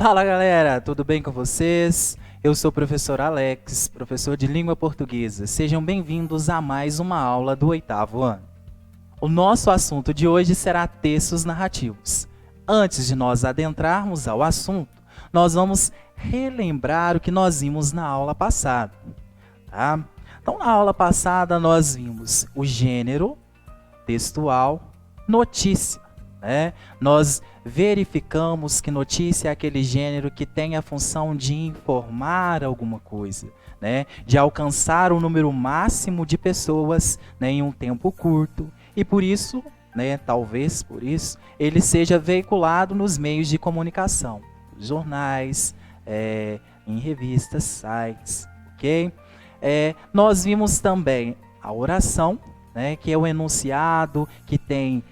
Fala galera, tudo bem com vocês? Eu sou o professor Alex, professor de língua portuguesa. Sejam bem-vindos a mais uma aula do 8º ano. O nosso assunto de hoje será textos narrativos. Antes de nós adentrarmos ao assunto, nós vamos relembrar o que nós vimos na aula passada. Tá? Então, na aula passada, nós vimos o gênero textual, notícia. Nós verificamos que notícia é aquele gênero que tem a função de informar alguma coisa, de alcançar um número máximo de pessoas em um tempo curto e por isso, talvez por isso, ele seja veiculado nos meios de comunicação, jornais, em revistas, sites, ok? Nós vimos também a oração, que é o enunciado que tem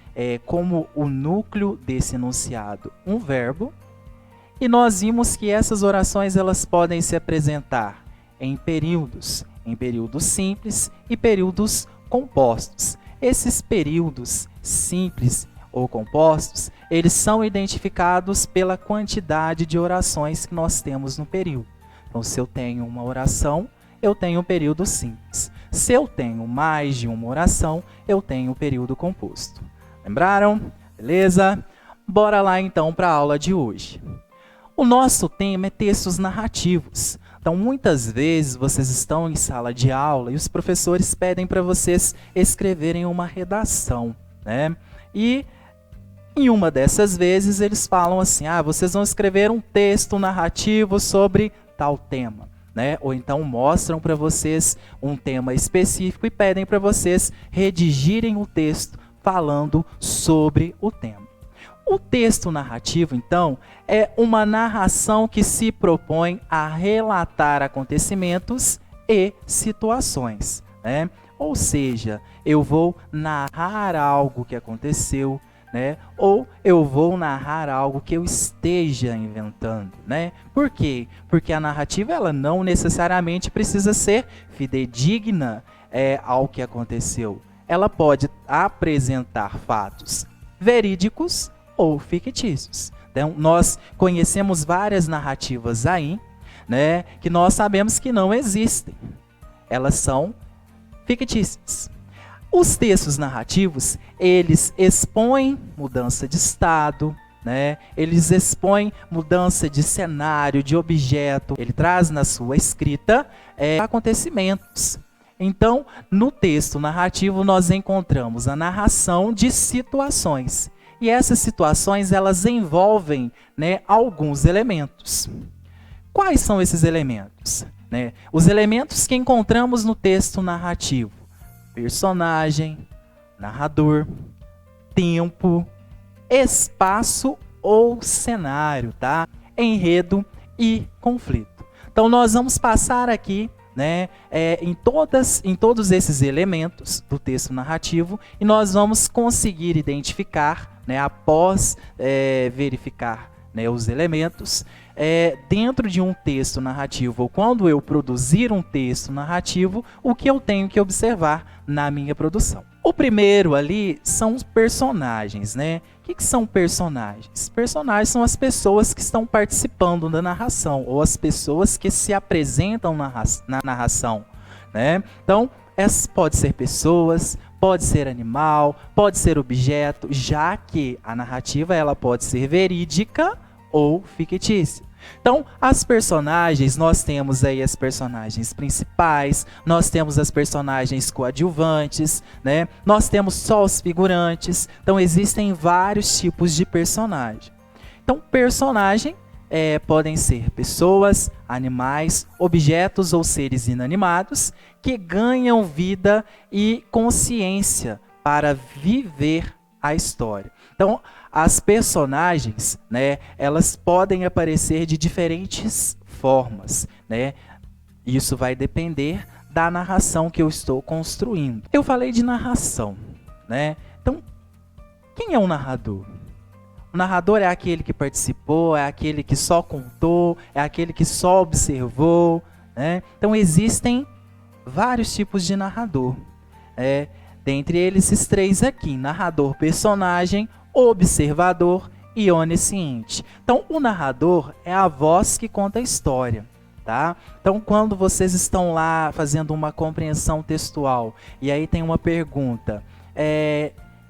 como o núcleo desse enunciado um verbo. E nós vimos que essas orações elas podem se apresentar em períodos simples e períodos compostos. Esses períodos simples ou compostos, eles são identificados pela quantidade de orações que nós temos no período. Então, se eu tenho uma oração, eu tenho um período simples. Se eu tenho mais de uma oração, eu tenho um período composto. Lembraram? Beleza? Bora lá então para a aula de hoje. O nosso tema é textos narrativos. Então, muitas vezes vocês estão em sala de aula e os professores pedem para vocês escreverem uma redação, E em uma dessas vezes eles falam assim: vocês vão escrever um texto narrativo sobre tal tema. Ou então mostram para vocês um tema específico e pedem para vocês redigirem o texto falando sobre o tema. O texto narrativo, então, é uma narração que se propõe a relatar acontecimentos e situações. Ou seja, eu vou narrar algo que aconteceu, ou eu vou narrar algo que eu esteja inventando, Por quê? Porque a narrativa ela não necessariamente precisa ser fidedigna ao que aconteceu. Ela pode apresentar fatos verídicos ou fictícios. Então, nós conhecemos várias narrativas aí, que nós sabemos que não existem. Elas são fictícias. Os textos narrativos, eles expõem mudança de estado, eles expõem mudança de cenário, de objeto. Ele traz na sua escrita acontecimentos. Então, no texto narrativo, nós encontramos a narração de situações. E essas situações, elas envolvem alguns elementos. Quais são esses elementos? Os elementos que encontramos no texto narrativo: personagem, narrador, tempo, espaço ou cenário, enredo e conflito. Então, nós vamos passar aqui em todos esses elementos do texto narrativo e nós vamos conseguir identificar, após verificar os elementos, dentro de um texto narrativo, ou quando eu produzir um texto narrativo, o que eu tenho que observar na minha produção. O primeiro ali são os personagens, O que são personagens? Personagens são as pessoas que estão participando da narração, ou as pessoas que se apresentam na narração, Então, essas pode ser pessoas, pode ser animal, pode ser objeto, já que a narrativa ela pode ser verídica ou fictícia. Então, as personagens, nós temos aí as personagens principais, nós temos as personagens coadjuvantes, Nós temos só os figurantes. Então, existem vários tipos de personagem. Então, personagem podem ser pessoas, animais, objetos ou seres inanimados que ganham vida e consciência para viver a história. Então, as personagens, elas podem aparecer de diferentes formas, Isso vai depender da narração que eu estou construindo. Eu falei de narração, Então, quem é um narrador? O narrador é aquele que participou, é aquele que só contou, é aquele que só observou, Então, existem vários tipos de narrador. Dentre eles, esses três aqui: narrador, personagem, observador e onisciente. Então, o narrador é a voz que conta a história. Tá? Então, quando vocês estão lá fazendo uma compreensão textual e aí tem uma pergunta,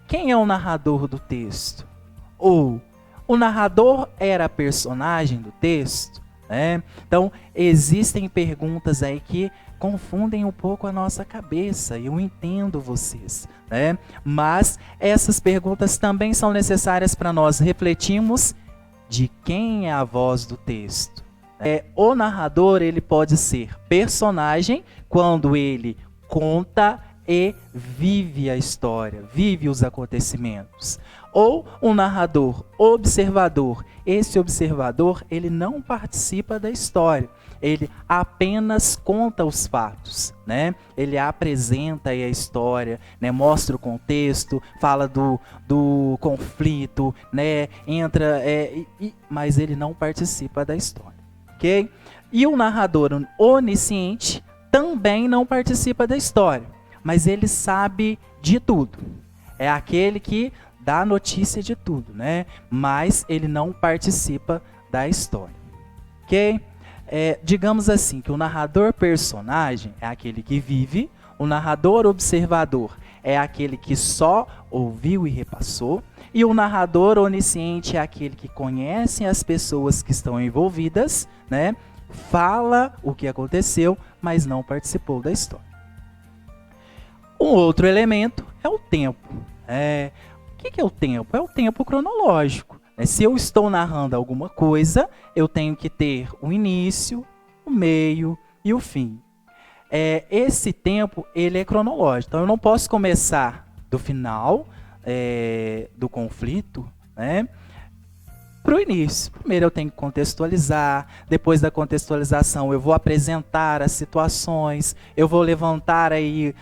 quem é o narrador do texto? Ou o narrador era personagem do texto? Né? Então, existem perguntas aí que confundem um pouco a nossa cabeça, eu entendo vocês, né? Mas essas perguntas também são necessárias para nós refletirmos de quem é a voz do texto. O narrador, ele pode ser personagem quando ele conta e vive a história, vive os acontecimentos. Ou um narrador observador. Esse observador, ele não participa da história, ele apenas conta os fatos, né? Ele apresenta aí a história, né? Mostra o contexto, fala do conflito, né? Entra, mas ele não participa da história. Okay? E o narrador onisciente também não participa da história, mas ele sabe de tudo. É aquele que dá notícia de tudo, né? Mas ele não participa da história. Ok? Digamos assim, que o narrador personagem é aquele que vive, o narrador observador é aquele que só ouviu e repassou, e o narrador onisciente é aquele que conhece as pessoas que estão envolvidas, né? Fala o que aconteceu, mas não participou da história. Um outro elemento é o tempo. O que é o tempo? É o tempo cronológico. Se eu estou narrando alguma coisa, eu tenho que ter o início, o meio e o fim. Esse tempo, ele é cronológico. Então, eu não posso começar do final do conflito, né, para o início. Primeiro eu tenho que contextualizar, depois da contextualização eu vou apresentar as situações, eu vou levantar aí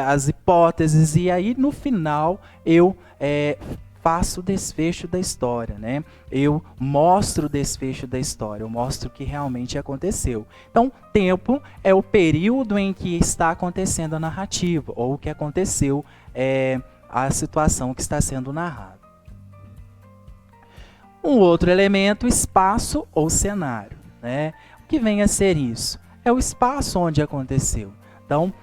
as hipóteses e aí no final eu faço o desfecho da história, né? Eu mostro o desfecho da história, eu mostro o que realmente aconteceu. Então, tempo é o período em que está acontecendo a narrativa, ou o que aconteceu, a situação que está sendo narrada. Um outro elemento, espaço ou cenário, né? O que vem a ser isso? É o espaço onde aconteceu. Então,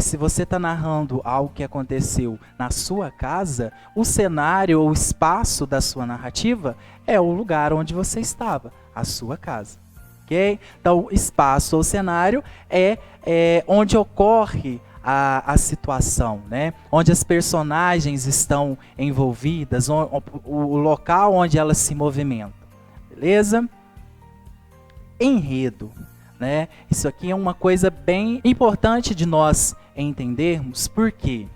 se você está narrando algo que aconteceu na sua casa, o cenário ou espaço da sua narrativa é o lugar onde você estava, a sua casa. Okay? Então, espaço ou cenário é onde ocorre a situação, né? Onde as personagens estão envolvidas, o local onde elas se movimentam. Beleza? Enredo. Né? Isso aqui é uma coisa bem importante de nós entendermos, porque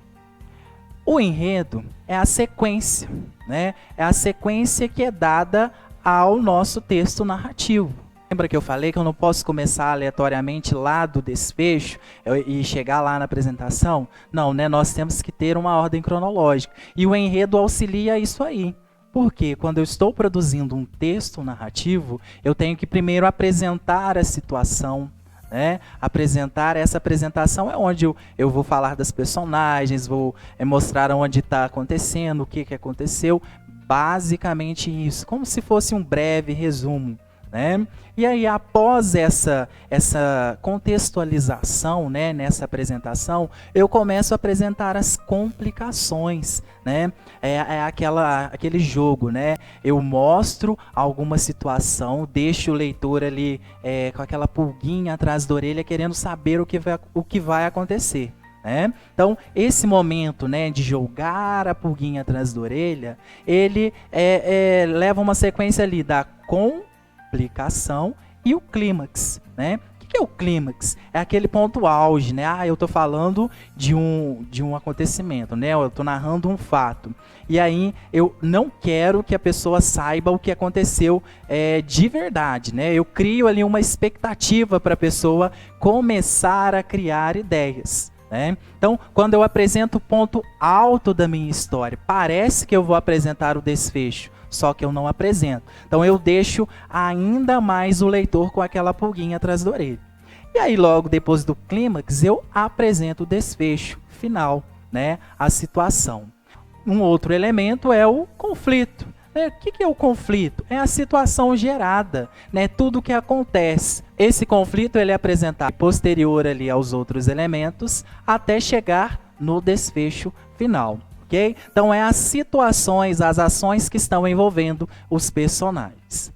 o enredo é a sequência, né? É a sequência que é dada ao nosso texto narrativo. Lembra que eu falei que eu não posso começar aleatoriamente lá do desfecho e chegar lá na apresentação? Não, né? Nós temos que ter uma ordem cronológica. E o enredo auxilia isso aí. Porque quando eu estou produzindo um texto narrativo, eu tenho que primeiro apresentar a situação, né? Essa apresentação é onde eu vou falar das personagens, vou mostrar onde está acontecendo, o que aconteceu. Basicamente isso, como se fosse um breve resumo. Né? E aí, após essa contextualização, né, nessa apresentação, eu começo a apresentar as complicações, né? Aquele jogo, né? Eu mostro alguma situação, deixo o leitor ali com aquela pulguinha atrás da orelha, querendo saber o que vai acontecer. Né? Então, esse momento, né, de jogar a pulguinha atrás da orelha, ele leva uma sequência ali da complicação e o clímax, né? O que é o clímax? É aquele ponto auge, né? Eu estou falando de um acontecimento, né? Eu estou narrando um fato. E aí eu não quero que a pessoa saiba o que aconteceu de verdade, né? Eu crio ali uma expectativa para a pessoa começar a criar ideias. Né? Então, quando eu apresento o ponto alto da minha história, parece que eu vou apresentar o desfecho, só que eu não apresento. Então eu deixo ainda mais o leitor com aquela pulguinha atrás da orelha. E aí logo depois do clímax eu apresento o desfecho final, né? A situação. Um outro elemento é o conflito, O que é o conflito? É a situação gerada, né? Tudo que acontece. Esse conflito ele é apresentado posterior ali aos outros elementos até chegar no desfecho final, ok? Então é as situações, as ações que estão envolvendo os personagens.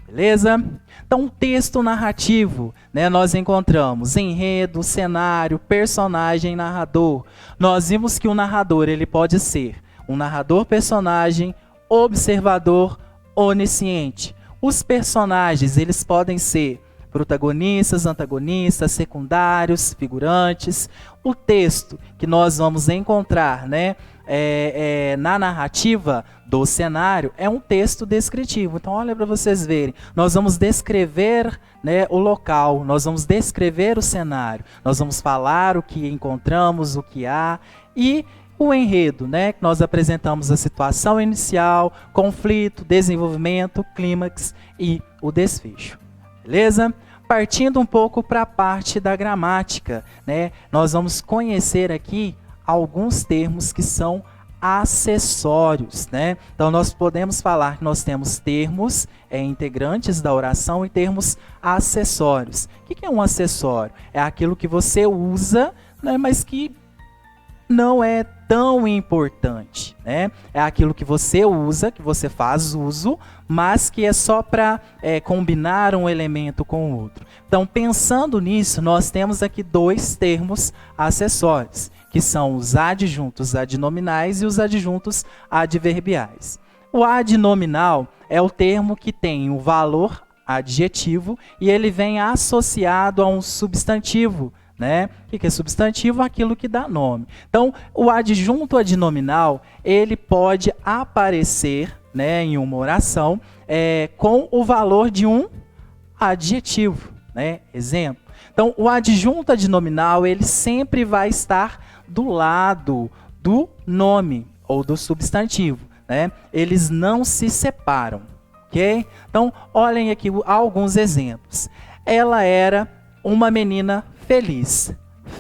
Beleza? Então, texto narrativo, né? Nós encontramos enredo, cenário, personagem, narrador. Nós vimos que o narrador ele pode ser um narrador-personagem, observador, onisciente. Os personagens eles podem ser protagonistas, antagonistas, secundários, figurantes. O texto que nós vamos encontrar, né, na narrativa do cenário é um texto descritivo. Então, olha para vocês verem. Nós vamos descrever, né, o local, nós vamos descrever o cenário, nós vamos falar o que encontramos, o que há e o enredo, né? Nós apresentamos a situação inicial, conflito, desenvolvimento, clímax e o desfecho. Beleza? Partindo um pouco para a parte da gramática, né? Nós vamos conhecer aqui alguns termos que são acessórios, né? Então nós podemos falar que nós temos termos integrantes da oração e termos acessórios. O que é um acessório? É aquilo que você usa, né, mas que não é tão importante, né? É aquilo que você usa, que você faz uso, mas que é só para combinar um elemento com o outro. Então, pensando nisso, nós temos aqui dois termos acessórios, que são os adjuntos adnominais e os adjuntos adverbiais. O adnominal é o termo que tem o valor adjetivo e ele vem associado a um substantivo, né? O que é substantivo? Aquilo que dá nome. Então, o adjunto adnominal, ele pode aparecer, né, em uma oração com o valor de um adjetivo, né? Exemplo. Então, o adjunto adnominal, ele sempre vai estar do lado do nome ou do substantivo, né? Eles não se separam, ok? Então, olhem aqui alguns exemplos. Ela era uma menina feliz.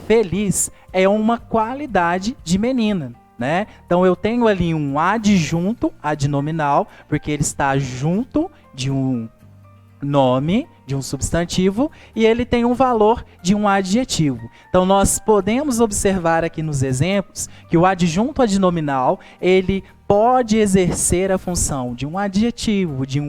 Feliz é uma qualidade de menina, né? Então eu tenho ali um adjunto adnominal, porque ele está junto de um nome, de um substantivo, e ele tem um valor de um adjetivo. Então nós podemos observar aqui nos exemplos que o adjunto adnominal, ele pode exercer a função de um adjetivo, de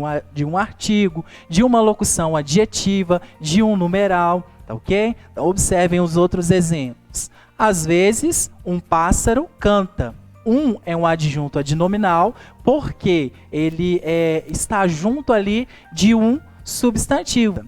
um artigo, de uma locução adjetiva, de um numeral. Tá ok? Então, observem os outros exemplos. Às vezes, um pássaro canta. Um é um adjunto adnominal porque ele está junto ali de um substantivo.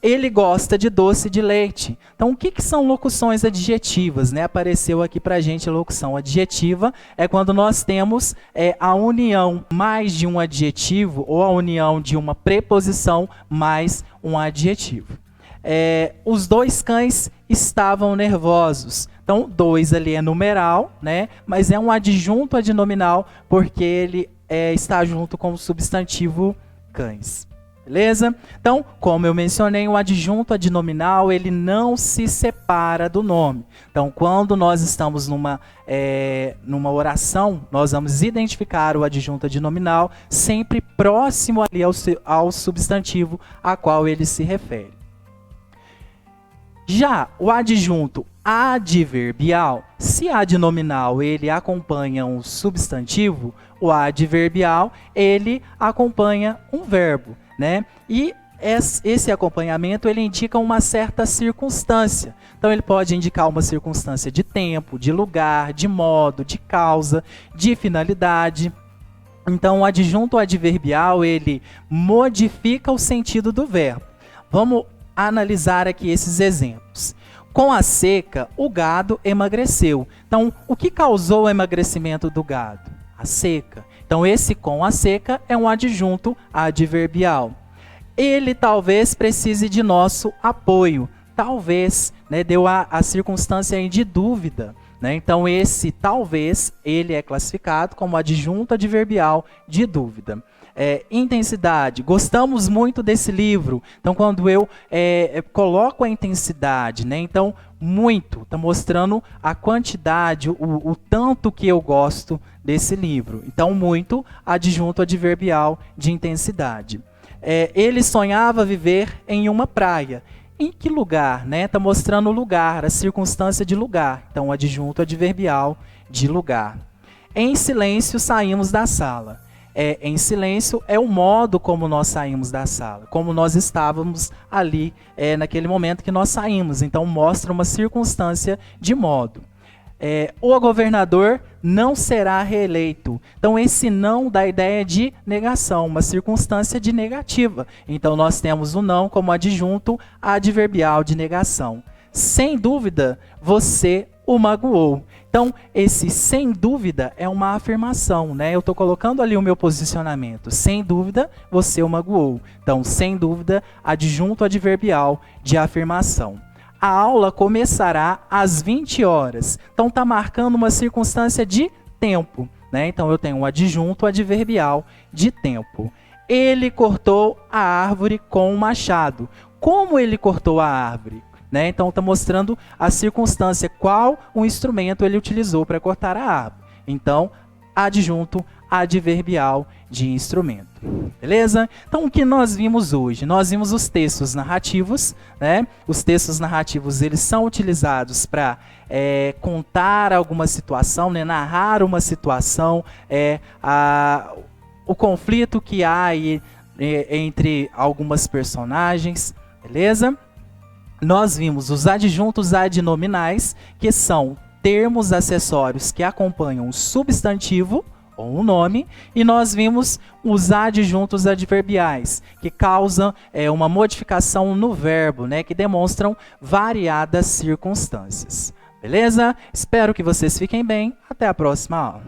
Ele gosta de doce de leite. Então, o que são locuções adjetivas, né? Apareceu aqui para a gente a locução adjetiva. É quando nós temos a união mais de um adjetivo ou a união de uma preposição mais um adjetivo. Os dois cães estavam nervosos. Então, dois ali é numeral, né? Mas é um adjunto adnominal porque ele está junto com o substantivo cães. Beleza? Então, como eu mencionei, o adjunto adnominal ele não se separa do nome. Então, quando nós estamos numa oração, nós vamos identificar o adjunto adnominal sempre próximo ali ao substantivo a qual ele se refere. Já o adjunto adverbial, se adnominal ele acompanha um substantivo, o adverbial ele acompanha um verbo, né? E esse acompanhamento ele indica uma certa circunstância. Então ele pode indicar uma circunstância de tempo, de lugar, de modo, de causa, de finalidade. Então o adjunto adverbial ele modifica o sentido do verbo. Vamos analisar aqui esses exemplos. Com a seca, o gado emagreceu. Então, o que causou o emagrecimento do gado? A seca. Então, esse com a seca é um adjunto adverbial. Ele talvez precise de nosso apoio. Talvez, né, deu a circunstância aí de dúvida, né? Então, esse talvez, ele é classificado como adjunto adverbial de dúvida. Intensidade. Gostamos muito desse livro. Então, quando eu coloco a intensidade, né? Então, muito, está mostrando a quantidade, o tanto que eu gosto desse livro. Então, muito, adjunto adverbial de intensidade. Ele sonhava viver em uma praia. Em que lugar? Está mostrando o lugar, a circunstância de lugar. Então, adjunto adverbial de lugar. Em silêncio, saímos da sala. Em silêncio é o modo como nós saímos da sala, como nós estávamos ali naquele momento que nós saímos. Então, mostra uma circunstância de modo. O governador não será reeleito. Então, esse não dá a ideia de negação, uma circunstância de negativa. Então, nós temos o não como adjunto adverbial de negação. Sem dúvida, você o magoou. Então, esse sem dúvida é uma afirmação, né? Eu estou colocando ali o meu posicionamento. Sem dúvida, você o magoou. Então, sem dúvida, adjunto adverbial de afirmação. A aula começará às 20 horas. Então, está marcando uma circunstância de tempo, né? Então, eu tenho um adjunto adverbial de tempo. Ele cortou a árvore com um machado. Como ele cortou a árvore? Então, está mostrando a circunstância, qual o instrumento ele utilizou para cortar a árvore. Então, adjunto adverbial de instrumento. Beleza? Então, o que nós vimos hoje? Nós vimos os textos narrativos, né? Os textos narrativos, eles são utilizados para contar alguma situação, né? Narrar uma situação, o conflito que há aí, entre algumas personagens, beleza? Nós vimos os adjuntos adnominais, que são termos acessórios que acompanham um substantivo ou um nome, e nós vimos os adjuntos adverbiais, que causam uma modificação no verbo, né, que demonstram variadas circunstâncias. Beleza? Espero que vocês fiquem bem. Até a próxima aula.